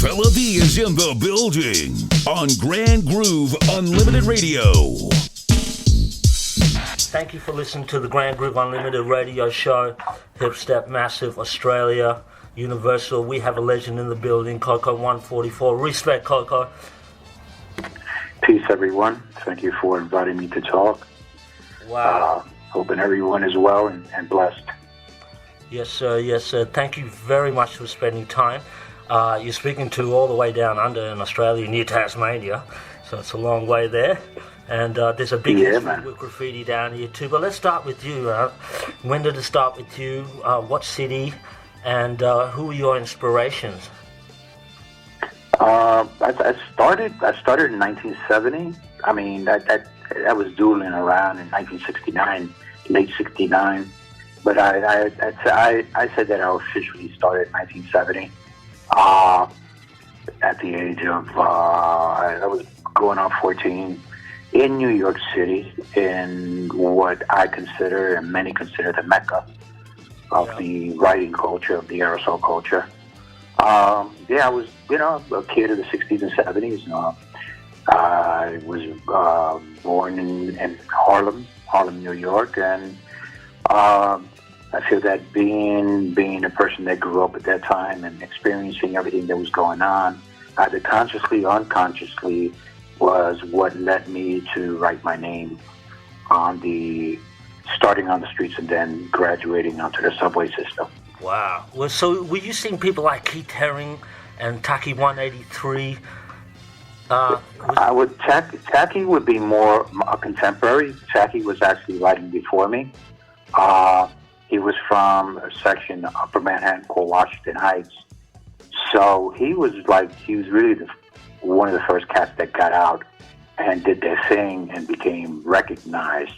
Fela D is in the building on Grand Groove Unlimited Radio. Thank you for listening to the Grand Groove Unlimited Radio Show. Hip Step Massive Australia, Universal. We have a legend in the building, COCO144. Respect, COCO. Peace, everyone. Thank you for inviting me to talk. Wow. Hoping everyone is well and blessed. Yes, sir. Yes, sir. Thank you very much for spending time. You're speaking to all the way down under in Australia, near Tasmania, so it's a long way there. And there's a big history with graffiti down here too. But let's start with you. When did it start with you? What city? And who were your inspirations? I started in 1970. I mean, I was doodling around in 1969, late 69. But I said that I officially started in 1970. At the age of, I was going on 14 in New York City, in what I consider and many consider the Mecca of the writing culture, of the aerosol culture. I was, a kid of the 60s and 70s. I was born in Harlem, New York, and I feel that being a person that grew up at that time and experiencing everything that was going on, either consciously or unconsciously, was what led me to write my name starting on the streets and then graduating onto the subway system. Wow. Well, so were you seeing people like Keith Haring and Taki 183? Taki would be more a contemporary. Taki was actually writing before me. He was from a section of Upper Manhattan called Washington Heights. So he was really one of the first cats that got out and did their thing and became recognized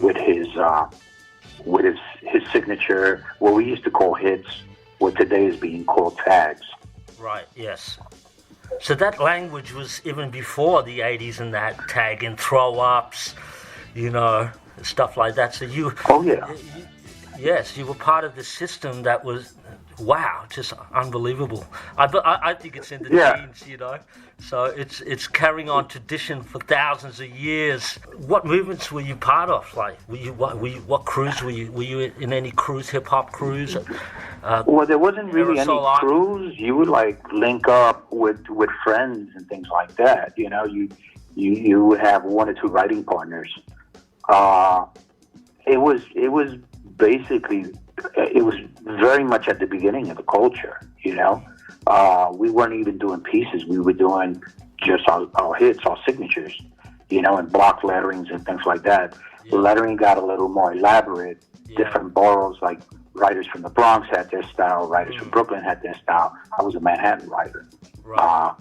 with his signature, what we used to call hits, what today is being called tags. Right, yes. So that language was even before the 80s and that tag and throw-ups, stuff like that. So you... Oh, yeah. Yes, you were part of the system that was, wow, just unbelievable. I think it's in the genes, So it's carrying on tradition for thousands of years. What movements were you part of? Like, what crews were you? Were you in any crews, hip hop crews? Well, there wasn't really any crews. You would link up with friends and things like that. You would have one or two writing partners. It was basically, it was very much at the beginning of the culture, We weren't even doing pieces. We were doing just our hits, our signatures, and block letterings and things like that. Yeah. The lettering got a little more elaborate. Yeah. Different boroughs, like writers from the Bronx had their style, writers from Brooklyn had their style. I was a Manhattan writer. Right.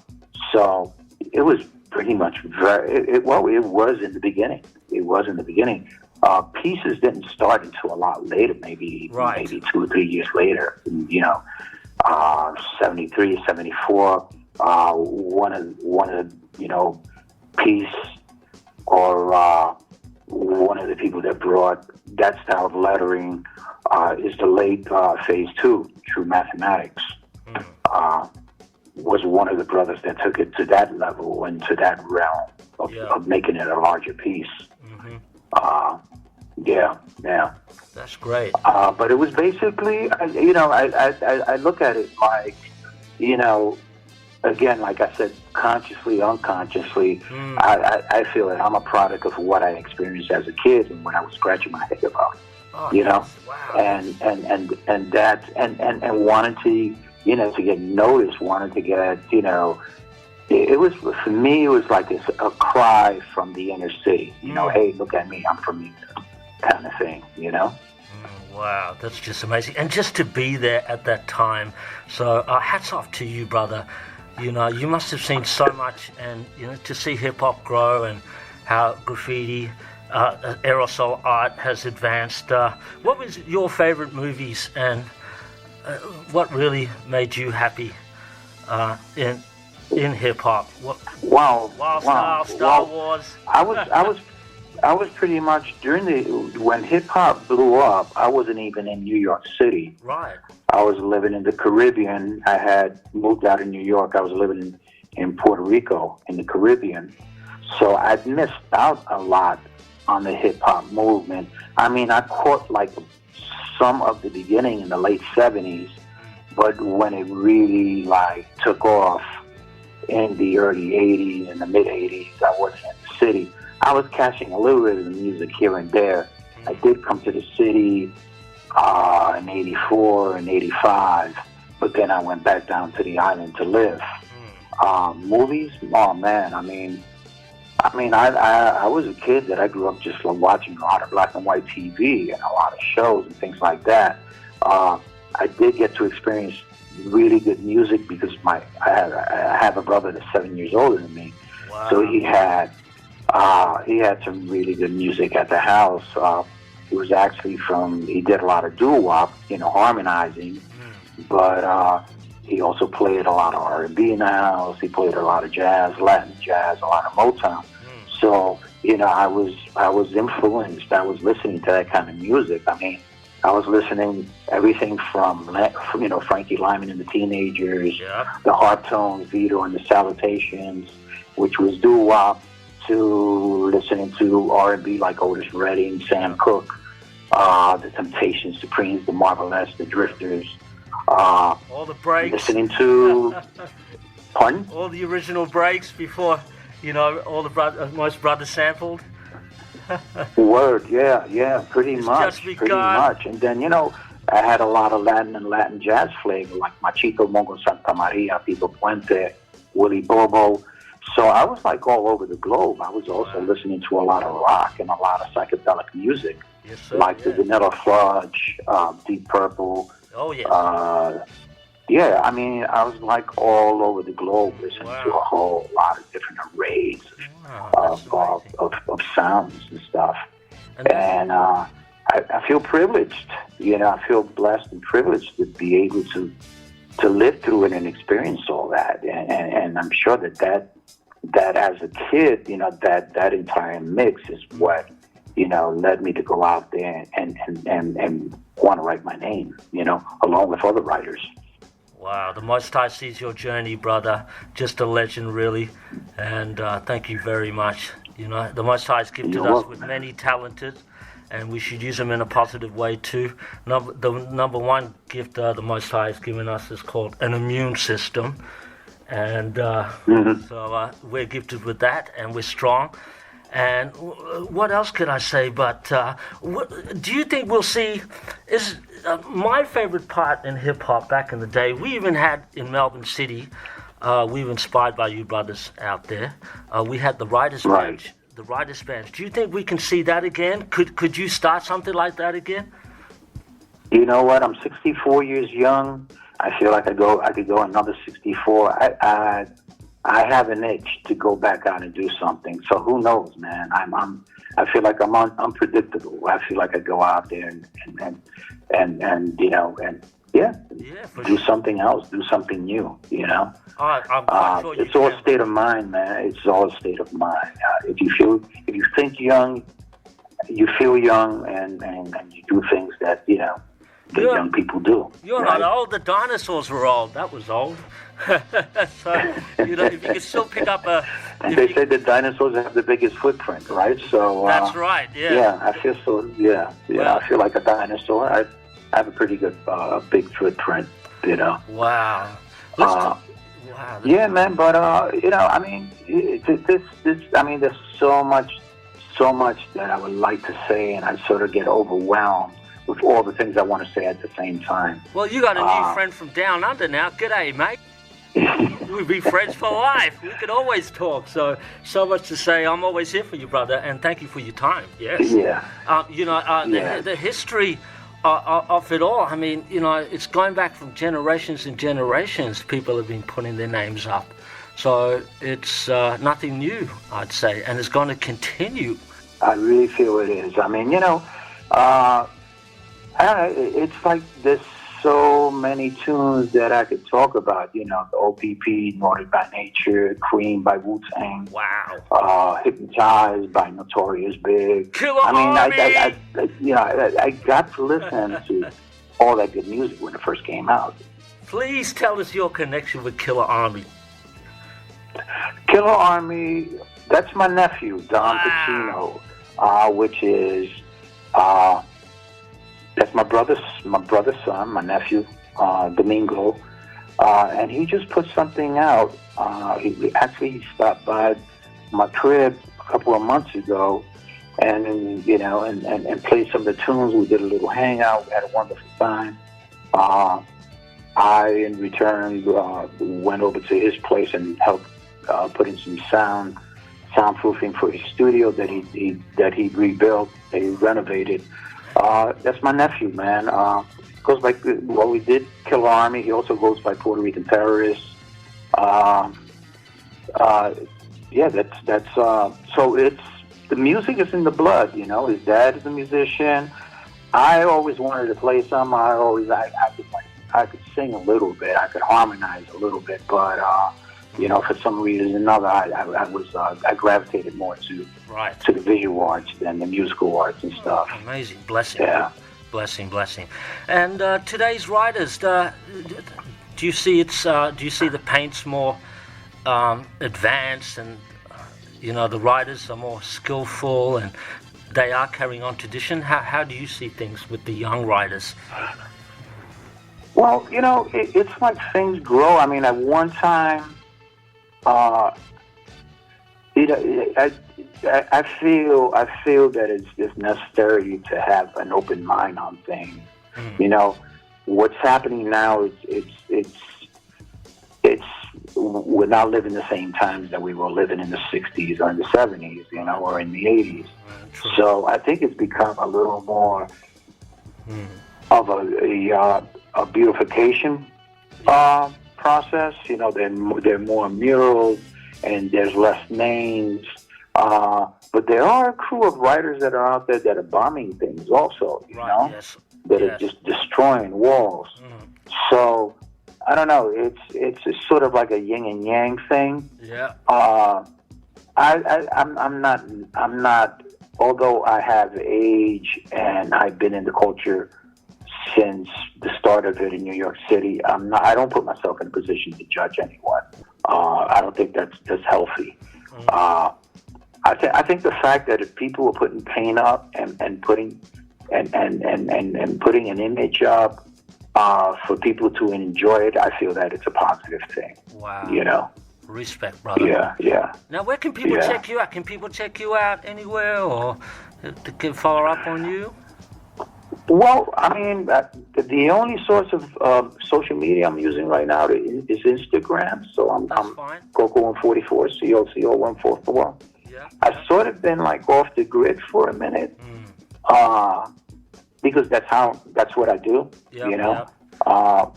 So it was pretty much it was in the beginning. It was in the beginning. Pieces didn't start until a lot later, maybe 2 or 3 years later. 73, 74. One of Peace or one of the people that brought that style of lettering is the late Phase 2, True Mathematics. Was one of the brothers that took it to that level and to that realm of making it a larger piece. Yeah. That's great. But it was basically, I look at it like, again, like I said, consciously, unconsciously, I feel that I'm a product of what I experienced as a kid and when I was scratching my head about, wow. and that, and wanted to, to get noticed, wanted to get, it was, for me, it was like a cry from the inner city, hey, look at me, I'm from you. Kind of thing, Wow, that's just amazing. And just to be there at that time. So hats off to you, brother. You must have seen so much, and to see hip hop grow and how graffiti, aerosol art has advanced. What was your favorite movies, and what really made you happy in hip hop? Wow. Wild Style, Star Wars. I was pretty much when hip hop blew up. I wasn't even in New York City. Right. I was living in the Caribbean. I had moved out of New York. I was living in Puerto Rico in the Caribbean. So I'd missed out a lot on the hip hop movement. I mean, I caught like some of the beginning in the late 70s, but when it really like took off in the early 80s and the mid 80s, I wasn't in the city. I was catching a little bit of the music here and there. I did come to the city in 84 and 85, but then I went back down to the island to live. Movies? Oh man, I was a kid that I grew up just like watching a lot of black and white TV and a lot of shows and things like that. I did get to experience really good music because I have a brother that's 7 years older than me. Wow. So he had some really good music at the house. He did a lot of doo-wop, harmonizing, but he also played a lot of R&B in the house. He played a lot of jazz, Latin jazz, a lot of Motown. So, I was influenced. I was listening to that kind of music. I mean, I was listening everything from Frankie Lyman and the Teenagers, the Harp Tones, Vito and the Salutations, which was doo-wop, to listening to R&B like Otis Redding, Sam Cooke, the Temptations, Supremes, the Marvelettes, the Drifters. All the breaks. Listening to, pardon? All the original breaks before, all the most brothers sampled. Word, yeah, pretty It's much. just begun. Pretty much. And then, I had a lot of Latin and Latin jazz flavor, like Machito, Mongo Santa Maria, Tito Puente, Willie Bobo. So I was like all over the globe. I was also listening to a lot of rock and a lot of psychedelic music, Yes, sir. like the Vanilla Fudge, Deep Purple. Oh, yes. I mean, I was like all over the globe listening to a whole lot of different arrays of sounds and stuff. And I feel privileged, I feel blessed and privileged to be able to live through it and experience all that. And I'm sure that as a kid, that entire mix is what, led me to go out there and want to write my name, along with other writers. Wow, the Most High sees your journey, brother. Just a legend, really. And thank you very much. The Most High has gifted us with many talented, and we should use them in a positive way too. The number one gift the Most High has given us is called an immune system. And so we're gifted with that, and we're strong. And what else could I say? But do you think we'll see? Is my favorite part in hip hop back in the day? We even had in Melbourne City. We were inspired by you brothers out there. We had the Writers' Bench. The Writers' Bench. Do you think we can see that again? Could you start something like that again? You know what? I'm 64 years young. I feel like I could go another 64. I have an itch to go back out and do something. So who knows, man? I feel like I'm unpredictable. I feel like I go out there and do something else, do something new. I'm quite sure it's all a state of mind, man. It's all a state of mind. If you think young, you feel young, and you do things that young people do. You're not old. The dinosaurs were old. That was old. So, if you can still pick up a... And they say the dinosaurs have the biggest footprint, right? So that's right, yeah. Yeah, I feel so, well, I feel like a dinosaur. I have a pretty good, big footprint, Wow. Yeah, man, but, I mean, there's so much that I would like to say, and I sort of get overwhelmed with all the things I want to say at the same time. Well, you got a new friend from down under now. G'day, mate. We'll be friends for life. We could always talk. So much to say. I'm always here for you, brother, and thank you for your time. Yes. Yeah. The history of it all. I mean, it's going back from generations and generations. People have been putting their names up. So it's nothing new, I'd say, and it's going to continue. I really feel it is. I mean, it's like this so many tunes that I could talk about. You know, the OPP, Northern by Nature, Cream by Wu-Tang. Wow. Hypnotized by Notorious Big. Killer I I got to listen to all that good music when it first came out. Please tell us your connection with Killer Army. Killer Army, that's my nephew, Don Pacino, which is that's my brother's son, my nephew, Domingo, and he just put something out. He stopped by my crib a couple of months ago, and played some of the tunes. We did a little hangout, had a wonderful time. I, in return, went over to his place and helped put in some soundproofing for his studio that he rebuilt, that he renovated. That's my nephew, man. Goes by, well, we did Killer Army. He also goes by Puerto Rican Terrorist. So it's, the music is in the blood, you know. His dad is a musician. I always wanted to play some. I could sing a little bit. I could harmonize a little bit, but for some reason or another, I gravitated more to the visual arts than the musical arts and stuff. Amazing, blessing. Yeah, blessing. And today's writers, do you see the paint's more advanced, and the writers are more skillful, and they are carrying on tradition? How do you see things with the young writers? Well, it's like things grow. I mean, at one time, I feel that it's necessary to have an open mind on things. Mm. What's happening now is we're not living the same times that we were living in the 60s or in the 70s, or in the 80s. So I think it's become a little more of a beautification process. There are more murals and there's less names. But there are a crew of writers that are out there that are bombing things also, yes. That are just destroying walls. Mm. So I don't know. It's sort of like a yin and yang thing. Yeah. I'm not. Although I have age and I've been in the culture since the start of it in New York City, I don't put myself in a position to judge anyone. I don't think that's healthy. Mm. I think the fact that if people are putting paint up and putting and putting an image up for people to enjoy it, I feel that it's a positive thing. Wow. Respect, brother. Yeah. Now, where can people check you out? Can people check you out anywhere, or to follow up on you? Well, I mean, the only source of social media I'm using right now is Instagram. So I'm COCO144, COCO144. Yeah. I've sort of been like off the grid for a minute, because that's what I do, Yep.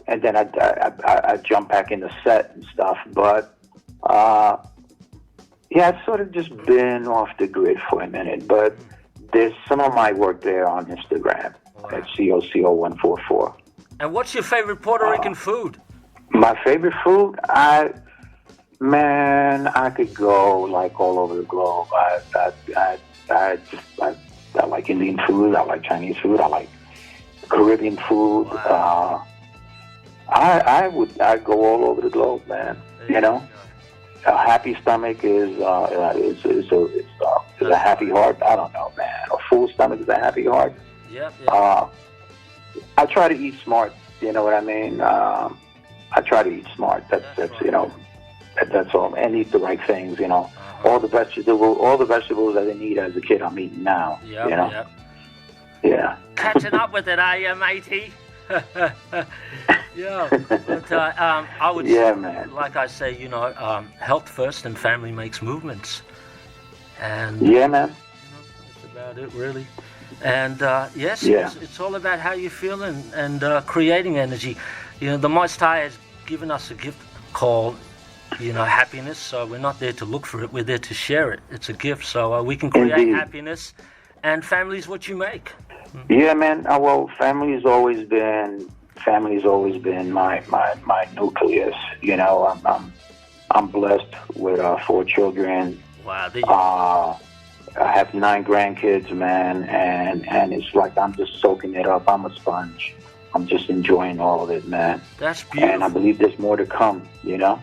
And then I jump back in the set and stuff. But I've sort of just been off the grid for a minute. But there's some of my work there on Instagram at COCO144. And what's your favorite Puerto Rican food? My favorite food? I could go like all over the globe. I like Indian food. I like Chinese food. I like Caribbean food. Wow. I go all over the globe, man. A happy stomach is a happy heart. I don't know, man. A full stomach is a happy heart. Yep. I try to eat smart. You know what I mean? I try to eat smart. That's right. That's all. And eat the right things. All the vegetables I didn't eat as a kid, I'm eating now. Yep. Yeah. Catching up with it, are you, matey? Yeah. But I would. Yeah, man. Like I say, health first, and family makes movements. And yeah, man. That's about it, really. And it's all about how you feel and creating energy. The Most High has given us a gift called, happiness. So we're not there to look for it. We're there to share it. It's a gift. So we can create happiness, and family is what you make. Yeah, man. Well, family's always been family's always been my nucleus. You know, I'm blessed with 4 children. Wow. I have 9 grandkids, man, and it's like I'm just soaking it up. I'm a sponge. I'm just enjoying all of it, man. That's beautiful. And I believe there's more to come, you know?